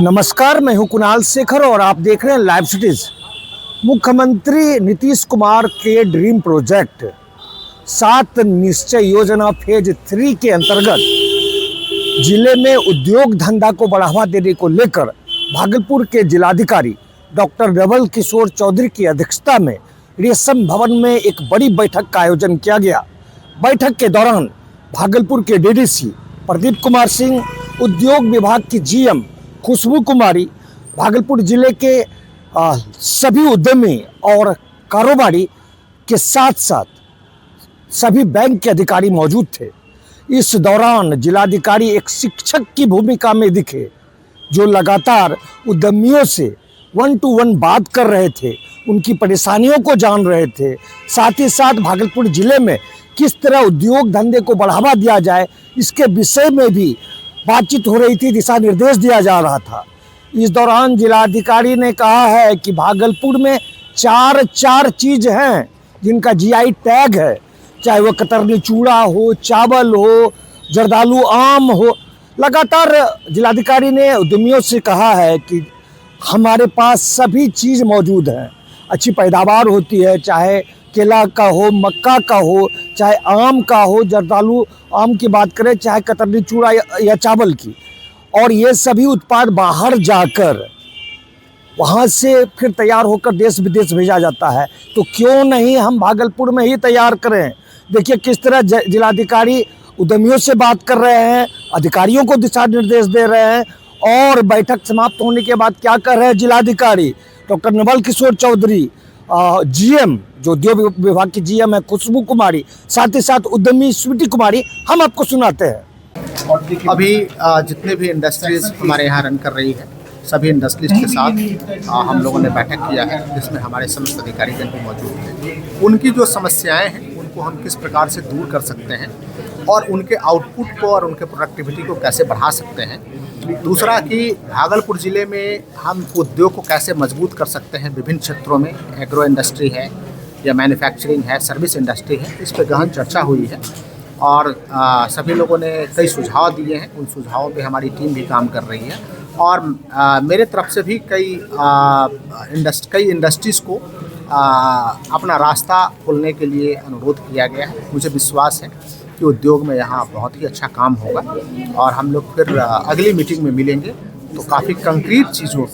नमस्कार, मैं हूं कुणाल शेखर और आप देख रहे हैं लाइव सिटीज। मुख्यमंत्री नीतीश कुमार के ड्रीम प्रोजेक्ट 7 निश्चय योजना फेज 3 के अंतर्गत जिले में उद्योग धंधा को बढ़ावा देने को लेकर भागलपुर के जिलाधिकारी डॉक्टर नवल किशोर चौधरी की अध्यक्षता में रेशम भवन में एक बड़ी बैठक का आयोजन किया गया। बैठक के दौरान भागलपुर के डीडीसी प्रदीप कुमार सिंह, उद्योग विभाग की जीएम खुशबू कुमारी, भागलपुर जिले के सभी उद्यमी और कारोबारी के साथ साथ सभी बैंक के अधिकारी मौजूद थे। इस दौरान जिलाधिकारी एक शिक्षक की भूमिका में दिखे, जो लगातार उद्यमियों से 1 to 1 बात कर रहे थे, उनकी परेशानियों को जान रहे थे। साथ ही साथ भागलपुर जिले में किस तरह उद्योग धंधे को बढ़ावा दिया जाए, इसके विषय में भी बातचीत हो रही थी, दिशा निर्देश दिया जा रहा था। इस दौरान जिलाधिकारी ने कहा है कि भागलपुर में चार चीज़ हैं जिनका जीआई टैग है, चाहे वो कतरनी चूड़ा हो, चावल हो, जर्दालू आम हो। लगातार जिलाधिकारी ने उद्यमियों से कहा है कि हमारे पास सभी चीज़ मौजूद हैं, अच्छी पैदावार होती है, चाहे केला का हो, मक्का का हो, चाहे आम का हो, जर्दालू आम की बात करें, चाहे कतरनी चूड़ा या चावल की। और ये सभी उत्पाद बाहर जाकर वहाँ से फिर तैयार होकर देश विदेश भेजा जाता है, तो क्यों नहीं हम भागलपुर में ही तैयार करें। देखिए किस तरह जिलाधिकारी उद्यमियों से बात कर रहे हैं, अधिकारियों को दिशा निर्देश दे रहे हैं। और बैठक समाप्त होने के बाद क्या कर रहे हैं जिलाधिकारी डॉक्टर नवल किशोर चौधरी, जीएम जो उद्योग विभाग की जीएम है खुशबू कुमारी, साथ ही साथ उद्यमी स्वीटी कुमारी, हम आपको सुनाते हैं। अभी जितने भी इंडस्ट्रीज हमारे यहाँ रन कर रही है, सभी इंडस्ट्रीज के साथ हम लोगों ने बैठक किया है, जिसमें हमारे समस्त अधिकारीगण भी मौजूद हैं। उनकी जो समस्याएं हैं उनको हम किस प्रकार से दूर कर सकते हैं और उनके आउटपुट को और उनके प्रोडक्टिविटी को कैसे बढ़ा सकते हैं। दूसरा कि भागलपुर ज़िले में हम उद्योग को कैसे मजबूत कर सकते हैं विभिन्न क्षेत्रों में, एग्रो इंडस्ट्री है या मैन्युफैक्चरिंग है, सर्विस इंडस्ट्री है, इस पर गहन चर्चा हुई है और सभी लोगों ने कई सुझाव दिए हैं। उन सुझावों पे हमारी टीम भी काम कर रही है और मेरे तरफ से भी कई इंडस्ट्रीज़ को अपना रास्ता खोलने के लिए अनुरोध किया गया है। मुझे विश्वास है कि उद्योग में यहाँ बहुत ही अच्छा काम होगा और हम लोग फिर अगली मीटिंग में मिलेंगे तो काफ़ी कंक्रीट चीज़ों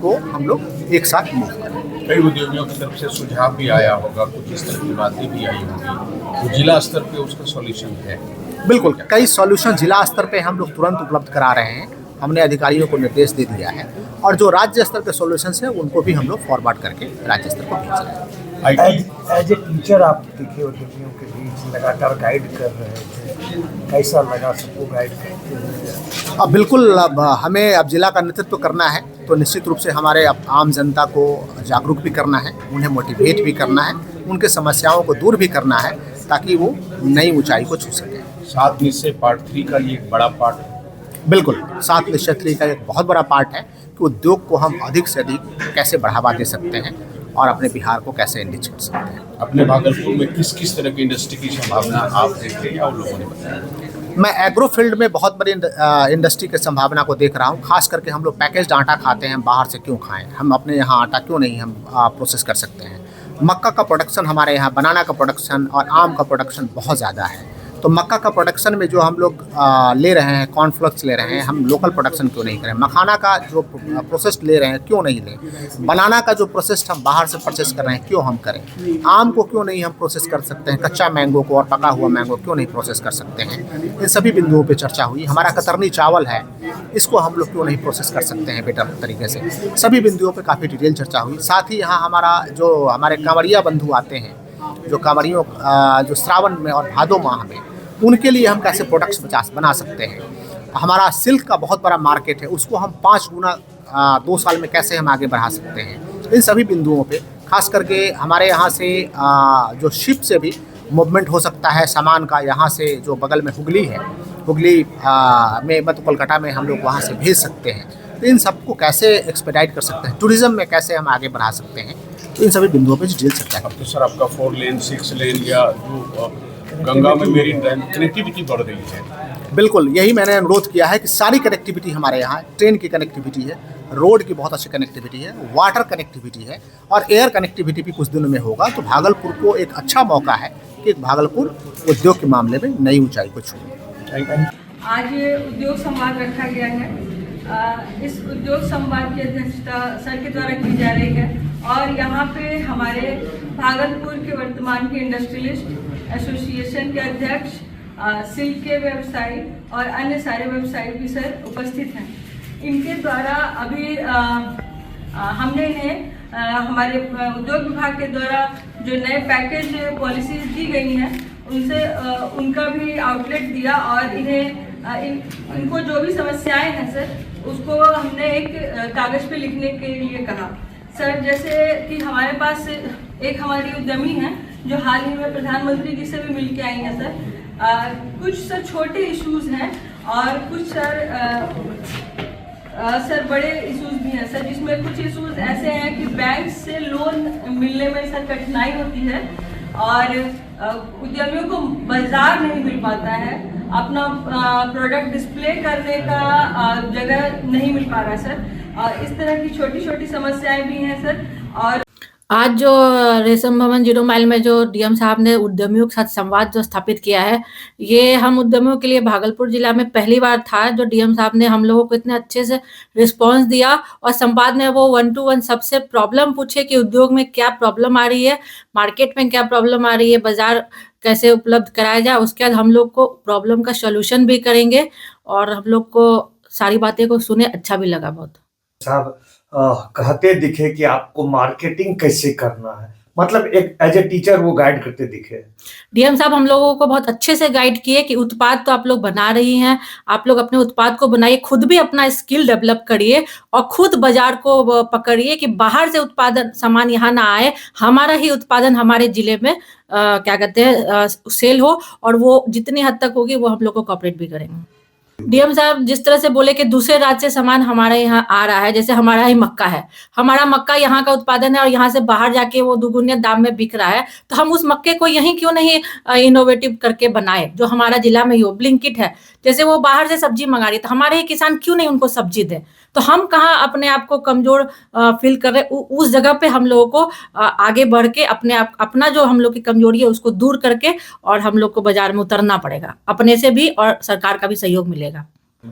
को हम लोग एक साथ मूव करेंगे। कई उद्योगियों की तरफ से सुझाव भी आया होगा, कुछ इस तरह की बातें भी आई होंगी, तो जिला स्तर पे उसका सॉल्यूशन है? बिल्कुल, कई सॉल्यूशन जिला स्तर पे हम लोग तुरंत उपलब्ध करा रहे हैं। हमने अधिकारियों को निर्देश दे दिया है और जो राज्य स्तर के सॉल्यूशंस हैं उनको भी हम लोग फॉरवर्ड करके राज्य स्तर पर भेज रहे हैं। एज ए टीचर आप दिखे उद्यमियों के बीच, लगातार गाइड कर रहे थे, कैसा लगा सबको गाइड करते हुए? अब बिल्कुल, अब हमें अब जिला का नेतृत्व करना है तो निश्चित रूप से हमारे आम जनता को जागरूक भी करना है, उन्हें मोटिवेट भी करना है, उनके समस्याओं को दूर भी करना है ताकि वो नई ऊंचाई को छू सकें। 7 निश्चय पार्ट 3 का ये एक बड़ा पार्ट है। बिल्कुल, 7 निश्चय 3 का एक बहुत बड़ा पार्ट है कि उद्योग को हम अधिक से अधिक कैसे बढ़ावा दे सकते हैं और अपने बिहार को कैसे एनरिच कर सकते हैं। अपने भागलपुर में किस किस तरह की इंडस्ट्री की संभावना आप देखते हैं या उन लोगों ने बताया? मैं एग्रो फील्ड में बहुत बड़ी इंडस्ट्री की संभावना को देख रहा हूँ। खास करके हम लोग पैकेज्ड आटा खाते हैं, बाहर से क्यों खाएं, हम अपने यहाँ आटा क्यों नहीं हम प्रोसेस कर सकते हैं। मक्का का प्रोडक्शन हमारे यहाँ, बनाना का प्रोडक्शन और आम का प्रोडक्शन बहुत ज़्यादा है, तो मक्का का प्रोडक्शन में जो हम लोग ले रहे हैं, कॉर्नफ्लेक्स ले रहे हैं, हम लोकल प्रोडक्शन क्यों नहीं करें। मखाना का जो प्रोसेस्ड ले रहे हैं क्यों नहीं लें। बनाना का जो प्रोसेस्ड हम बाहर से परचेस कर रहे हैं क्यों हम करें। आम को क्यों नहीं हम प्रोसेस कर सकते हैं, कच्चा मैंगो को और पका हुआ मैंगो क्यों नहीं प्रोसेस कर सकते हैं। इन सभी बिंदुओं पे चर्चा हुई। हमारा कतरनी चावल है, इसको हम लोग क्यों नहीं प्रोसेस कर सकते हैं बेटर तरीके से। सभी बिंदुओं पर काफ़ी डिटेल चर्चा हुई। साथ ही यहाँ हमारे कांवड़िया बंधु आते हैं, जो कांवड़ियों जो श्रावण में और भादो माह में, उनके लिए हम कैसे प्रोडक्ट्स बना सकते हैं। हमारा सिल्क का बहुत बड़ा मार्केट है, उसको हम 5 गुना 2 साल में कैसे हम आगे बढ़ा सकते हैं। इन सभी बिंदुओं पे खास करके हमारे यहाँ से जो शिप से भी मूवमेंट हो सकता है सामान का, यहाँ से जो बगल में हुगली है, हुगली में मध्य कोलकाता में हम लोग वहाँ से भेज सकते हैं। तो इन सबको कैसे एक्सपेडाइट कर सकते हैं, टूरिज्म में कैसे हम आगे बढ़ा सकते हैं, तो इन सभी बिंदुओं पर डिटेल सकता है। अब तो सर आपका 4 लेन 6 लेन या जो गंगा में मेरी कनेक्टिविटी बढ़ गई है। बिल्कुल, यही मैंने अनुरोध किया है कि सारी कनेक्टिविटी हमारे यहाँ है। ट्रेन की कनेक्टिविटी है, रोड की बहुत अच्छी कनेक्टिविटी है, वाटर कनेक्टिविटी है और एयर कनेक्टिविटी भी कुछ दिनों में होगा। तो भागलपुर को एक अच्छा मौका है कि भागलपुर उद्योग के मामले में नई ऊंचाई को छूए। आज उद्योग संवाद रखा गया है। इस उद्योग संवाद की अध्यक्षता सर के द्वारा की जा रही है और यहाँ पे हमारे भागलपुर के वर्तमान के इंडस्ट्रियलिस्ट एसोसिएशन के अध्यक्ष, सिल्क के व्यवसायी और अन्य सारे व्यवसायी भी सर उपस्थित हैं। इनके द्वारा अभी हमने इन्हें हमारे उद्योग विभाग के द्वारा जो नए पैकेज पॉलिसीज दी गई हैं उनसे उनका भी आउटलेट दिया और इन्हें इनको जो भी समस्याएं हैं सर उसको हमने एक कागज़ पे लिखने के लिए कहा। सर जैसे कि हमारे पास एक हमारी उद्यमी हैं जो हाल ही में प्रधानमंत्री जी से भी मिल के आई हैं सर। कुछ सर छोटे इश्यूज हैं और कुछ सर बड़े इश्यूज भी हैं सर, जिसमें कुछ इश्यूज ऐसे हैं कि बैंक से लोन मिलने में सर कठिनाई होती है और उद्यमियों को बाजार नहीं मिल पाता है, अपना प्रोडक्ट डिस्प्ले करने का जगह नहीं मिल पा रहा है सर। और इस तरह की छोटी छोटी समस्याएं भी हैं सर। और आज जो रेशम भवन 0 माइल में जो डीएम साहब ने उद्यमियों के साथ संवाद जो स्थापित किया है, ये हम उद्यमियों के लिए भागलपुर जिला में पहली बार था जो डीएम साहब ने हम लोगों को इतने अच्छे से रिस्पांस दिया और संवाद में वो 1 to 1 सबसे प्रॉब्लम पूछे कि उद्योग में क्या प्रॉब्लम आ रही है, मार्केट में क्या प्रॉब्लम आ रही है, बाजार कैसे उपलब्ध कराया जाए। उसके बाद हम लोग को प्रॉब्लम का सोल्यूशन भी करेंगे और हम लोग को सारी बातें को सुने अच्छा भी लगा बहुत। साहब कहते दिखे कि आपको मार्केटिंग कैसे करना है, मतलब एक एज ए टीचर वो गाइड करते दिखे। डीएम साहब हम लोगों को बहुत अच्छे से गाइड किए कि उत्पाद तो आप लोग बना रही हैं, आप लोग अपने उत्पाद को बनाइए, खुद भी अपना स्किल डेवलप करिए और खुद बाजार को पकड़िए कि बाहर से उत्पादन सामान यहाँ ना आए, हमारा ही उत्पादन हमारे जिले में क्या कहते हैं सेल हो और वो जितनी हद तक होगी वो हम लोग को कॉपरेट भी करेंगे। डीएम साहब जिस तरह से बोले कि दूसरे राज्य से सामान हमारे यहाँ आ रहा है, जैसे हमारा ही मक्का है, हमारा मक्का यहाँ का उत्पादन है और यहाँ से बाहर जाके वो दुगुने दाम में बिक रहा है, तो हम उस मक्के को यहीं क्यों नहीं इनोवेटिव करके बनाए जो हमारा जिला में ही हो। ब्लिंकिट है, जैसे वो बाहर से सब्जी मंगा रही है तो हमारे ही किसान क्यों नहीं उनको सब्जी दें। तो हम कहाँ अपने आप को कमजोर फील कर रहे, उस जगह पे हम लोगों को आगे बढ़ के अपने आप अपना जो हम लोग की कमजोरी है उसको दूर करके और हम लोग को बाजार में उतरना पड़ेगा, अपने से भी और सरकार का भी सहयोग मिलेगा।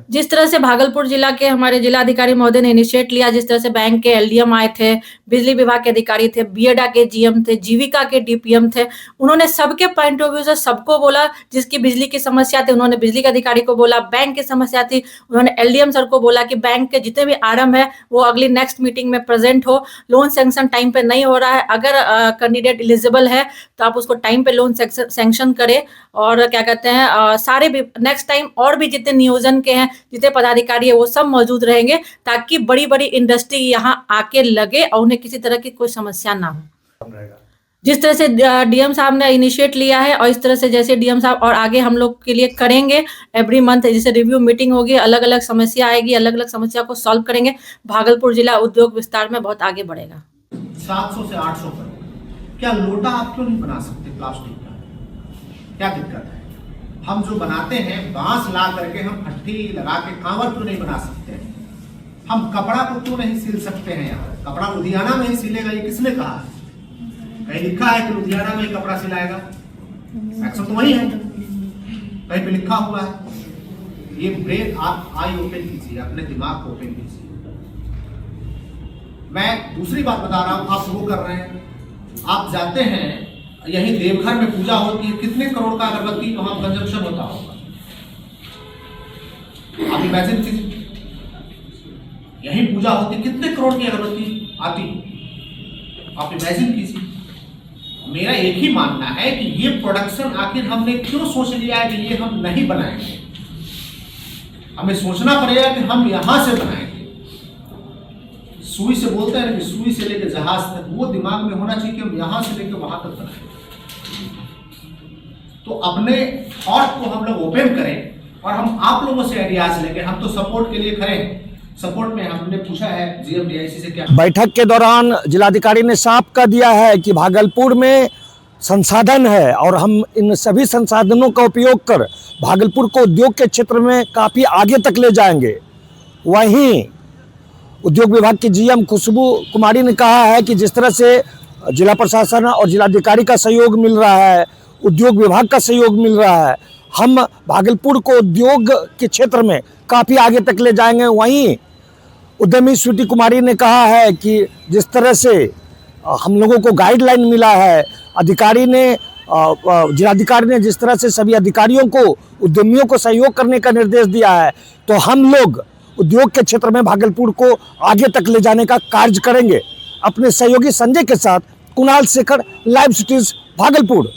जिस तरह से भागलपुर जिला के हमारे जिलाधिकारी महोदय ने इनिशिएट लिया, जिस तरह से बैंक के एलडीएम आए थे, बिजली विभाग के अधिकारी थे, बीएडा के जीएम थे, जीविका के डीपीएम थे, उन्होंने सबके पॉइंट ऑफ व्यू से सबको बोला। जिसकी बिजली की समस्या थी उन्होंने बिजली के अधिकारी को बोला, बैंक की समस्या थी उन्होंने एलडीएम सर को बोला कि बैंक के जितने भी आरएम है वो अगली नेक्स्ट मीटिंग में प्रेजेंट हो। लोन सैंक्शन टाइम पे नहीं हो रहा है, अगर कैंडिडेट एलिजिबल है तो आप उसको टाइम पे लोन सैंक्शन करें और क्या कहते हैं सारे नेक्स्ट टाइम और भी जितने नियोजन के जितने पदाधिकारी है वो सब मौजूद रहेंगे ताकि बड़ी बड़ी इंडस्ट्री यहाँ आके लगे और उन्हें किसी तरह की कोई समस्या ना हो। जिस तरह से डीएम साहब ने इनिशिएट लिया है और इस तरह से जैसे डीएम साहब और आगे हम लोग के लिए करेंगे, एवरी मंथ जैसे रिव्यू मीटिंग होगी, अलग अलग समस्या आएगी, अलग अलग समस्या को सॉल्व करेंगे, भागलपुर जिला उद्योग विस्तार में बहुत आगे बढ़ेगा। 700 से 800 करोड़, क्या लोटा आप क्यों नहीं बना सकते प्लास्टिक का? क्या दिक्कत है? हम जो बनाते हैं बांस ला करके हम फट्टी लगा के कांवर क्यों नहीं बना सकते? हम कपड़ा को क्यों नहीं सिल सकते हैं? यहाँ कपड़ा लुधियाना में ही सिलेगा, ये किसने कहा? कहीं लिखा है कि लुधियाना में ही कपड़ा सिलाएगा? एक्शन तो वही है, कहीं पे लिखा हुआ है। ये ब्रेन आप आई ओपन कीजिए, अपने दिमाग को ओपन कीजिए। मैं दूसरी बात बता रहा हूँ, आप वो कर रहे हैं, आप जाते हैं यही देवघर में पूजा होती है, कितने करोड़ का अगरबत्ती वहां कंजप्शन होता होगा, आप इमेजिन कीजिए। यही पूजा होती, कितने करोड़ की अगरबत्ती आती, आप इमेजिन कीजिए। मेरा एक ही मानना है कि ये प्रोडक्शन आखिर हमने क्यों सोच लिया है कि ये हम नहीं बनाएंगे। हमें सोचना पड़ेगा कि हम यहां से बनाएंगे। सुई से बोलते हैं कि सुई से लेकर जहाज तक, वो दिमाग में होना चाहिए कि हम यहां से लेकर वहां तक बनाएंगे। तो अपने थॉट को हम लोग ओपन करें और हम आप लोगों से आइडियाज लेंगे। हम तो सपोर्ट के लिए खड़े हैं, सपोर्ट में हमने पूछा है जीएमडीआईसी से क्या। बैठक के दौरान जिलाधिकारी ने साफ कर दिया है कि भागलपुर में संसाधन है और हम इन सभी संसाधनों का उपयोग कर भागलपुर को उद्योग के क्षेत्र में काफ़ी आगे तक ले जाएंगे। वहीं उद्योग विभाग की जीएम खुशबू कुमारी ने कहा है कि जिस तरह से जिला प्रशासन और जिलाधिकारी का सहयोग मिल रहा है, उद्योग विभाग का सहयोग मिल रहा है, हम भागलपुर को उद्योग के क्षेत्र में काफ़ी आगे तक ले जाएंगे। वहीं उद्यमी स्वीटी कुमारी ने कहा है कि जिस तरह से हम लोगों को गाइडलाइन मिला है, अधिकारी ने जिलाधिकारी ने जिस तरह से सभी अधिकारियों को उद्यमियों को सहयोग करने का निर्देश दिया है, तो हम लोग उद्योग के क्षेत्र में भागलपुर को आगे तक ले जाने का कार्य करेंगे। अपने सहयोगी संजय के साथ कुणाल शेखर, लाइव सिटीज, भागलपुर।